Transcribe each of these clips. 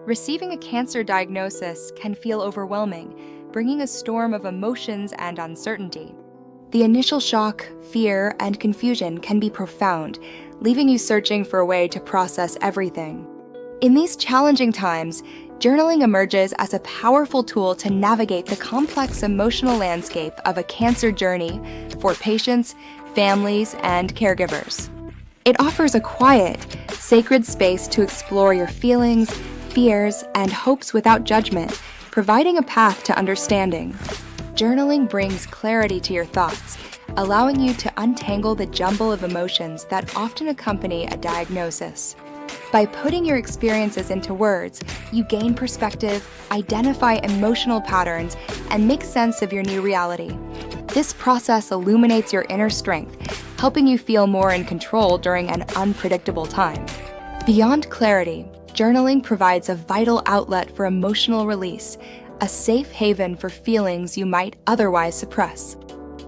Receiving a cancer diagnosis can feel overwhelming, bringing a storm of emotions and uncertainty. The initial shock, fear, and confusion can be profound, leaving you searching for a way to process everything. In these challenging times, journaling emerges as a powerful tool to navigate the complex emotional landscape of a cancer journey for patients, families, and caregivers. It offers a quiet, sacred space to explore your feelings, fears, and hopes without judgment, providing a path to understanding. Journaling brings clarity to your thoughts, allowing you to untangle the jumble of emotions that often accompany a diagnosis. By putting your experiences into words, you gain perspective, identify emotional patterns, and make sense of your new reality. This process illuminates your inner strength, helping you feel more in control during an unpredictable time. Beyond clarity, journaling provides a vital outlet for emotional release, a safe haven for feelings you might otherwise suppress.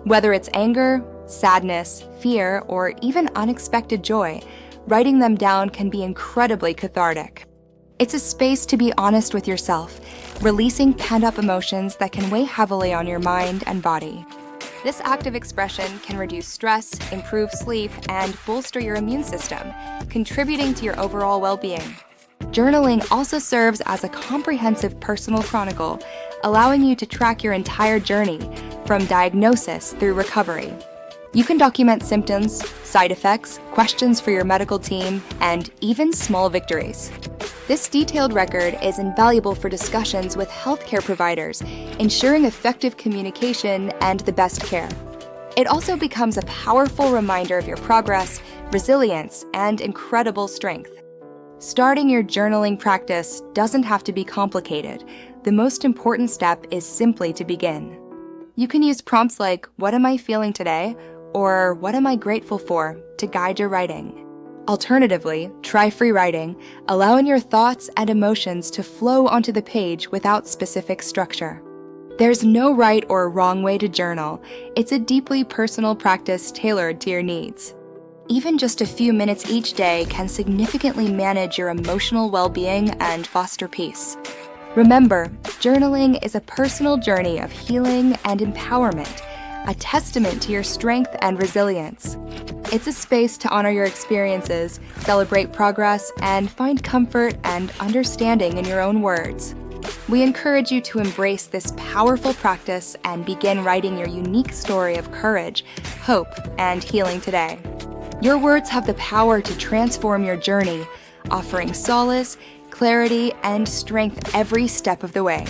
Whether it's anger, sadness, fear, or even unexpected joy, writing them down can be incredibly cathartic. It's a space to be honest with yourself, releasing pent-up emotions that can weigh heavily on your mind and body. This act of expression can reduce stress, improve sleep, and bolster your immune system, contributing to your overall well-being. Journaling also serves as a comprehensive personal chronicle, allowing you to track your entire journey, from diagnosis through recovery. You can document symptoms, side effects, questions for your medical team, and even small victories. This detailed record is invaluable for discussions with healthcare providers, ensuring effective communication and the best care. It also becomes a powerful reminder of your progress, resilience, and incredible strength. Starting your journaling practice doesn't have to be complicated. The most important step is simply to begin. You can use prompts like, "What am I feeling today?" or "What am I grateful for?" to guide your writing. Alternatively, try free writing, allowing your thoughts and emotions to flow onto the page without specific structure. There's no right or wrong way to journal. It's a deeply personal practice tailored to your needs. Even just a few minutes each day can significantly manage your emotional well-being and foster peace. Remember, journaling is a personal journey of healing and empowerment, a testament to your strength and resilience. It's a space to honor your experiences, celebrate progress, and find comfort and understanding in your own words. We encourage you to embrace this powerful practice and begin writing your unique story of courage, hope, and healing today. Your words have the power to transform your journey, offering solace, clarity, and strength every step of the way.